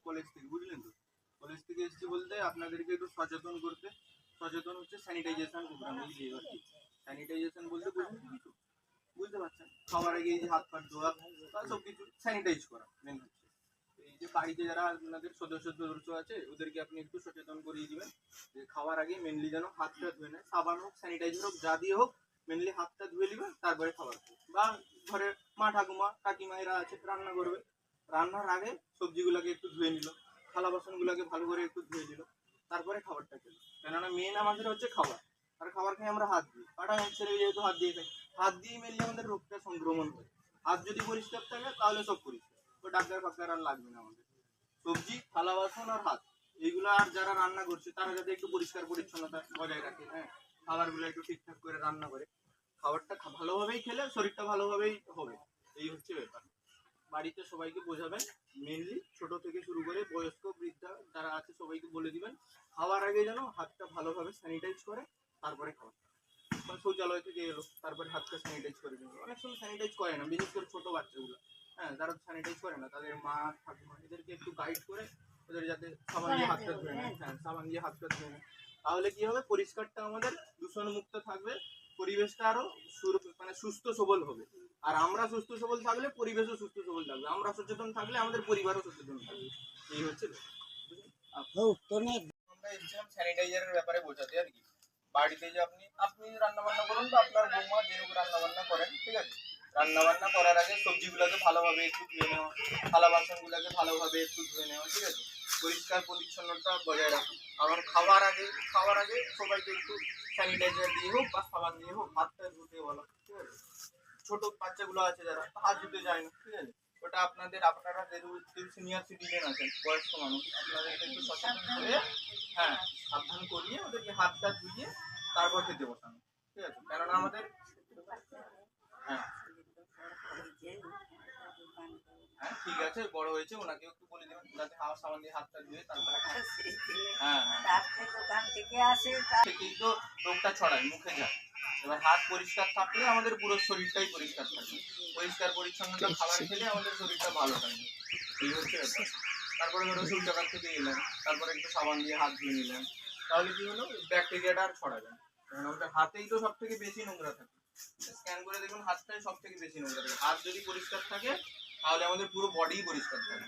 College থেকে, বুঝলেন তো? কলেজ থেকে এসেছি বলতে আপনাদেরকে একটু সচেতন করতে। সচেতন হচ্ছে স্যানিটাইজেশন প্রোগ্রাম, বুঝলি? এবার কি স্যানিটাইজেশন বলতে বুঝলেন তো কিছু? বুঝতে পারছেন? খাওয়ার আগে এই যে হাত পা ধোয়া বা সব কিছু স্যানিটাইজ করা মেন হচ্ছে। এই যে বাড়িতে যারা আপনাদের সদস্য আছে ওদেরকে আপনি একটু সচেতন করিয়ে দিবেন যে খাওয়ার আগে মেনলি যেন হাতটা ধুয়ে নেয়, সাবান হোক স্যানিটাইজার হোক যা দিয়ে হোক, মেনলি হাতটা ধুয়ে নেবেন তারপরে খাবার খাবে। বা ঘরের মা ঠাকুমা কাকিমা এরা আছে রান্না করবে, রান্নার আগে সবজিগুলোকে একটু ধুয়ে নিল, থালা বাসনগুলোকে ভালো করে একটু ধুয়ে নিল, তারপরে খাবারটা খেলো। কেননা মেন আমাদের হচ্ছে খাবার, আর খাবার খেয়ে আমরা হাত দিই, কাটা ছেড়ে যেহেতু হাত দিয়ে খাই, হাত দিয়ে মেনলি আমাদের রোগটা সংক্রমণ হয়। হাত যদি পরিষ্কার থাকে তাহলে সব পরিষ্কার, তো ডাক্তার ফাক্তার আর লাগবে না আমাদের। সবজি থালা বাসন আর হাত, এইগুলো আর যারা রান্না করছে তারা যাতে একটু পরিষ্কার পরিচ্ছন্নতা বজায় রাখে, হ্যাঁ, খাবারগুলো একটু ঠিকঠাক করে রান্না করে খাবারটা ভালোভাবেই খেলে শরীরটা ভালোভাবেই হবে। এই হচ্ছে ব্যাপার। বাড়িতে সবাইকে বোঝাবেন, মেনলি ছোট থেকে শুরু করে বয়স্ক বৃদ্ধা যারা আছে সবাইকে বলে দিবেন খাওয়ার আগে যেন হাতটা ভালোভাবে স্যানিটাইজ করে তারপরে খাওয়া। বা শৌচালয় থেকে এলো তারপরে হাতটা স্যানিটাইজ করে দিল, অনেক সময় স্যানিটাইজ করে না, বিশেষ করে ছোট বাচ্চাগুলো, হ্যাঁ, যারা স্যানিটাইজ করে না তাদের মা ঠাকুমা এদেরকে একটু গাইড করে ওদের যাতে সাবান দিয়ে হাতটা ধুয়ে নেয়, হ্যাঁ, সাবান দিয়ে হাতটা ধুয়ে নেয়। তাহলে কি হবে, পরিষ্কারটা আমাদের দূষণ মুক্ত থাকবে, পরিবেশটা আরো মানে সুস্থ সবল হবে। আর আমরা সুস্থ সবল থাকলে পরিবেশও সুস্থ সবল থাকবে, আমরা সচেতন থাকলে আমাদের পরিবারও সচেতন থাকবে। এই হচ্ছে আমরা এসেছিলাম স্যানিটাইজারের ব্যাপারে বোঝাতে আর কি। বাড়িতে যে আপনি রান্না বান্না করুন বা আপনার বৌমা যেরকম রান্না বান্না করেন, ঠিক আছে, রান্না বান্না করার আগে সবজিগুলোকে ভালোভাবে একটু ধুয়ে নেওয়া, থালা বাসনগুলোকে ভালোভাবে একটু ধুয়ে নেওয়া, ঠিক আছে, পরিষ্কার পরিচ্ছন্নতা বজায় রাখুন। আবার খাওয়ার আগে সবাইকে একটু স্যানিটাইজার দিয়ে হোক বা সাবান দিয়ে হোক হাতটা ধুতে বলা, ঠিক আছে। ছোট বাচ্চাগুলো আছে যারা হাত ধুতে যায় না, ঠিক আছে, ওটা আপনারা যেহেতু সিনিয়র সিটিজেন আছেন, বয়স্ক মানুষ, আপনাদেরকে একটু সচেতন করে, হ্যাঁ, সাবধান করিয়ে ওদেরকে হাতটা ধুইয়ে তারপর খেতে বসানো, ঠিক আছে। কেননা আমাদের, হ্যাঁ হ্যাঁ ঠিক আছে, বড় হয়েছে, ওনাকে একটু বলে দেবেন যাতে সাবান দিয়ে হাতটা ধুয়ে তারপরে, হ্যাঁ থেকেই তো রোগটা ছড়ায়, মুখে যায়। এবার হাত পরিষ্কার থাকলে আমাদের পুরো শরীরটাই পরিষ্কার থাকবে, পরিষ্কার পরিচ্ছন্নতা খাবার খেলে আমাদের শরীরটা ভালো থাকবে। এই হচ্ছে ব্যাপার। তারপরে ধরো শৌচাগার থেকে এলেন, তারপরে একটু সাবান দিয়ে হাত ধুয়ে নিলেন, তাহলে কি হলো, ব্যাকটেরিয়াটা আর ছড়াবে না। কারণ আমাদের হাতেই তো সব থেকে বেশি নোংরা থাকে, স্ক্যান করে দেখুন হাতটাই সব থেকে বেশি নোংরা থাকে। হাত যদি পরিষ্কার থাকে তাহলে আমাদের পুরো বডি পরিষ্কার থাকে।